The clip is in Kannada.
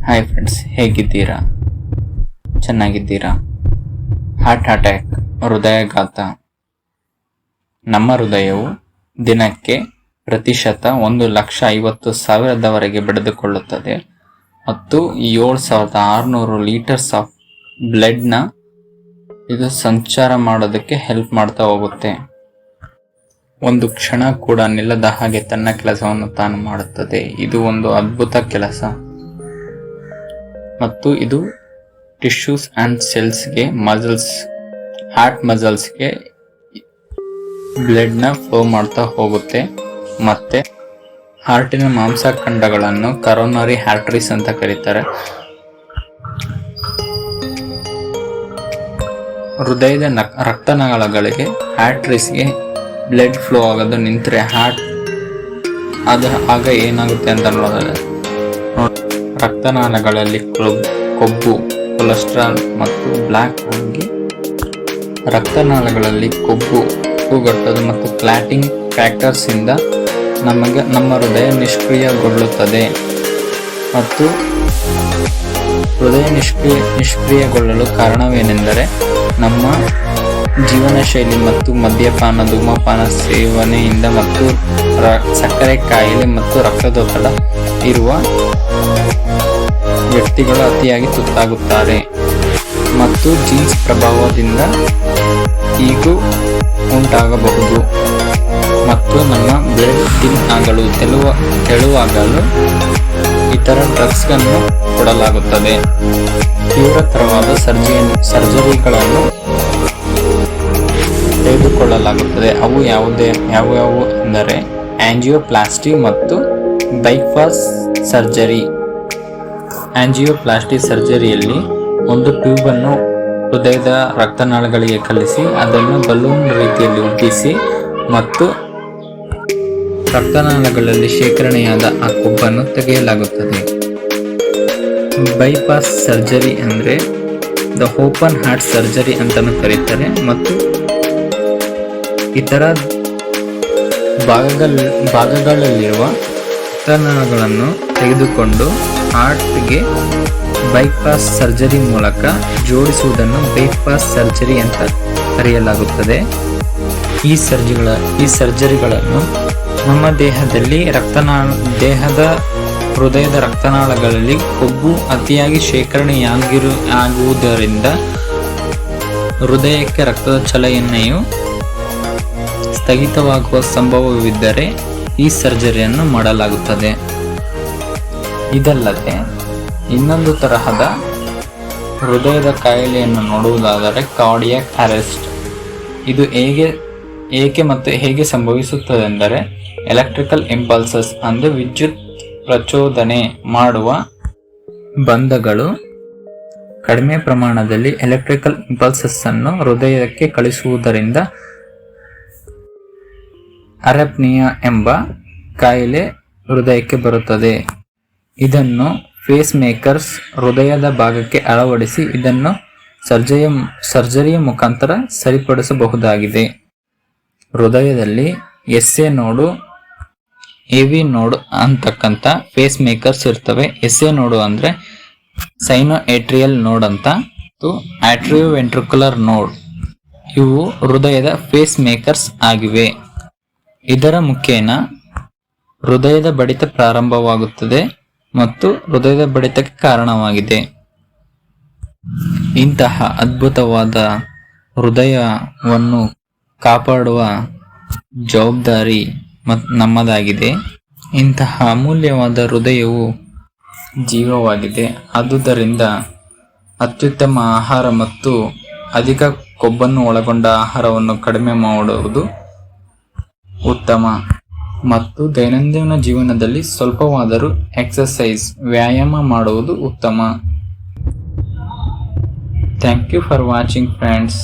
ಹಾಯ್ ಫ್ರೆಂಡ್ಸ್, ಹೇಗಿದ್ದೀರಾ? ಚೆನ್ನಾಗಿದ್ದೀರಾ? ಹಾರ್ಟ್ ಅಟ್ಯಾಕ್, ಹೃದಯಾಘಾತ. ನಮ್ಮ ಹೃದಯವು ದಿನಕ್ಕೆ ಪ್ರತಿಶತ 1,50,000 ಬಡಿದುಕೊಳ್ಳುತ್ತದೆ ಮತ್ತು 7,600 ಲೀಟರ್ಸ್ ಆಫ್ ಬ್ಲಡ್ನ ಇದು ಸಂಚಾರ ಮಾಡೋದಕ್ಕೆ ಹೆಲ್ಪ್ ಮಾಡ್ತಾ ಹೋಗುತ್ತೆ. ಒಂದು ಕ್ಷಣ ಕೂಡ ನಿಲ್ಲದ ಹಾಗೆ ತನ್ನ ಕೆಲಸವನ್ನು ತಾನು ಮಾಡುತ್ತದೆ. ಇದು ಒಂದು ಅದ್ಭುತ ಕೆಲಸ ಮತ್ತು ಇದು ಟಿಶ್ಯೂಸ್ ಅಂಡ್ ಸೆಲ್ಸ್ಗೆ, ಹಾರ್ಟ್ ಮಸಲ್ಸ್ಗೆ ಬ್ಲಡ್ನ ಫ್ಲೋ ಮಾಡ್ತಾ ಹೋಗುತ್ತೆ. ಮತ್ತೆ ಹಾರ್ಟಿನ ಮಾಂಸಖಂಡಗಳನ್ನು ಕರೋನರಿ ಆರ್ಟರೀಸ್ ಅಂತ ಕರೀತಾರೆ. ಹೃದಯದ ರಕ್ತನಾಳಗಳಿಗೆ ಆರ್ಟರೀಸ್ಗೆ ಬ್ಲಡ್ ಫ್ಲೋ ಆಗೋದು ನಿಂತರೆ ಆಗ ಏನಾಗುತ್ತೆ ಅಂತ ನೋಡಿದ್ರೆ, ರಕ್ತನಾಳಗಳಲ್ಲಿ ಕೊಬ್ಬು, ಕೊಲೆಸ್ಟ್ರಾಲ್ ಮತ್ತು ಬ್ಲ್ಯಾಕ್ ಆಗಿ ರಕ್ತನಾಳಗಳಲ್ಲಿ ಕೊಬ್ಬುಗಟ್ಟೋದು ಮತ್ತು ಕ್ಲಾಟಿಂಗ್ ಫ್ಯಾಕ್ಟರ್ಸ್ ಇಂದ ನಮ್ಮ ಹೃದಯ ನಿಷ್ಕ್ರಿಯಗೊಳ್ಳುತ್ತದೆ. ಮತ್ತು ಹೃದಯ ನಿಷ್ಕ್ರಿಯಗೊಳ್ಳಲು ಕಾರಣವೇನೆಂದರೆ ನಮ್ಮ ಜೀವನ ಶೈಲಿ ಮತ್ತು ಮದ್ಯಪಾನ, ಧೂಮಪಾನ ಸೇವನೆಯಿಂದ ಮತ್ತು ಸಕ್ಕರೆ ಕಾಯಿಲೆ ಮತ್ತು ರಕ್ತದೊತ್ತಡ ಇರುವ ವ್ಯಕ್ತಿಗಳು ಅತಿಯಾಗಿ ತುತ್ತಾಗುತ್ತಾರೆ. ಮತ್ತು ಜೀನ್ಸ್ ಪ್ರಭಾವದಿಂದ ಹೀಗೂ ಉಂಟಾಗಬಹುದು. ಮತ್ತು ನಮ್ಮ ಬ್ಲಡ್ ಥಿನ್ ಆಗಲು, ತೆಳುವಾಗಲು ಇತರ ಡ್ರಗ್ಸ್ಗಳನ್ನು ಕೊಡಲಾಗುತ್ತದೆ. ತೀವ್ರತರವಾದ ಸರ್ಜರಿಗಳನ್ನು ತೆಗೆದುಕೊಳ್ಳಲಾಗುತ್ತದೆ. ಅವು ಯಾವುವು ಎಂದರೆ ಆಂಜಿಯೋಪ್ಲಾಸ್ಟಿ ಮತ್ತು ಬೈಪಾಸ್ ಸರ್ಜರಿ. ಆಂಜಿಯೋಪ್ಲಾಸ್ಟಿ ಸರ್ಜರಿಯಲ್ಲಿ ಒಂದು ಟ್ಯೂಬ್ ಅನ್ನು ಹೃದಯದ ರಕ್ತನಾಳಗಳಿಗೆ ಕಲಿಸಿ ಅದನ್ನು ಬಲೂನ್ ರೀತಿಯಲ್ಲಿ ಉಬ್ಬಿಸಿ ಮತ್ತು ರಕ್ತನಾಳಗಳಲ್ಲಿ ಶೇಖರಣೆಯಾದ ಆ ಕೊಬ್ಬನ್ನು ತೆಗೆಯಲಾಗುತ್ತದೆ. ಬೈಪಾಸ್ ಸರ್ಜರಿ ಅಂದರೆ ದ ಓಪನ್ ಹಾರ್ಟ್ ಸರ್ಜರಿ ಅಂತಲೂ ಕರೀತಾರೆ. ಮತ್ತು ಇತರ ಭಾಗಗಳಲ್ಲಿರುವ ರಕ್ತನಾಳಗಳನ್ನು ತೆಗೆದುಕೊಂಡು ಹಾರ್ಟ್ಗೆ ಬೈಪಾಸ್ ಸರ್ಜರಿ ಮೂಲಕ ಜೋಡಿಸುವುದನ್ನು ಬೈಪಾಸ್ ಸರ್ಜರಿ ಅಂತ ಕರೆಯಲಾಗುತ್ತದೆ. ಈ ಸರ್ಜರಿಗಳನ್ನು ನಮ್ಮ ದೇಹದಲ್ಲಿ ಹೃದಯದ ರಕ್ತನಾಳಗಳಲ್ಲಿ ಕೊಬ್ಬು ಅತಿಯಾಗಿ ಶೇಖರಣೆಯಾಗುವುದರಿಂದ ಹೃದಯಕ್ಕೆ ರಕ್ತದ ಚಲನೆಯು ಸ್ಥಗಿತವಾಗುವ ಸಂಭವವಿದ್ದರೆ ಈ ಸರ್ಜರಿಯನ್ನು ಮಾಡಲಾಗುತ್ತದೆ. ಇದಲ್ಲದೆ ಇನ್ನೊಂದು ತರಹದ ಹೃದಯದ ಕಾಯಿಲೆಯನ್ನು ನೋಡುವುದಾದರೆ ಕಾರ್ಡಿಯಾಕ್ ಅರೆಸ್ಟ್. ಇದು ಏಕೆ ಮತ್ತು ಹೇಗೆ ಸಂಭವಿಸುತ್ತದೆಂದರೆ, ಎಲೆಕ್ಟ್ರಿಕಲ್ ಇಂಪಲ್ಸಸ್ ಅಂದರೆ ವಿದ್ಯುತ್ ಪ್ರಚೋದನೆ ಮಾಡುವ ಬಂಧಗಳು ಕಡಿಮೆ ಪ್ರಮಾಣದಲ್ಲಿ ಎಲೆಕ್ಟ್ರಿಕಲ್ ಇಂಪಲ್ಸಸ್ ಅನ್ನು ಹೃದಯಕ್ಕೆ ಕಳಿಸುವುದರಿಂದ ಅರೆಪ್ನಿಯಾ ಎಂಬ ಕಾಯಿಲೆ ಹೃದಯಕ್ಕೆ ಬರುತ್ತದೆ. ಇದನ್ನು ಫೇಸ್ ಮೇಕರ್ಸ್ ಹೃದಯದ ಭಾಗಕ್ಕೆ ಅಳವಡಿಸಿ ಇದನ್ನು ಸರ್ಜರಿಯ ಮುಖಾಂತರ ಸರಿಪಡಿಸಬಹುದಾಗಿದೆ. ಹೃದಯದಲ್ಲಿ SA ನೋಡು, AV ನೋಡು ಅಂತಕ್ಕಂಥ ಫೇಸ್ ಮೇಕರ್ಸ್ ಇರ್ತವೆ. SA ನೋಡು ಅಂದರೆ ಸೈನೋ ಏಟ್ರಿಯಲ್ ನೋಡ್ ಅಂತ, ಆಟ್ರಿಯೋವೆಂಟ್ರಿಕ್ಯುಲರ್ ನೋಡ್. ಇವು ಹೃದಯದ ಫೇಸ್ ಮೇಕರ್ಸ್ ಆಗಿವೆ. ಇದರ ಮುಖೇನ ಹೃದಯದ ಬಡಿತ ಪ್ರಾರಂಭವಾಗುತ್ತದೆ ಮತ್ತು ಹೃದಯದ ಬಡಿತಕ್ಕೆ ಕಾರಣವಾಗಿದೆ. ಇಂತಹ ಅದ್ಭುತವಾದ ಹೃದಯವನ್ನು ಕಾಪಾಡುವ ಜವಾಬ್ದಾರಿ ನಮ್ಮದಾಗಿದೆ. ಇಂತಹ ಅಮೂಲ್ಯವಾದ ಹೃದಯವು ಜೀವವಾಗಿದೆ. ಆದುದರಿಂದ ಅತ್ಯುತ್ತಮ ಆಹಾರ ಮತ್ತು ಅಧಿಕ ಕೊಬ್ಬನ್ನು ಒಳಗೊಂಡ ಆಹಾರವನ್ನು ಕಡಿಮೆ ಮಾಡುವುದು ಉತ್ತಮ. ಮತ್ತು ದೈನಂದಿನ ಜೀವನದಲ್ಲಿ ಸ್ವಲ್ಪವಾದರೂ ವ್ಯಾಯಾಮ ಮಾಡುವುದು ಉತ್ತಮ. Thank you for watching friends.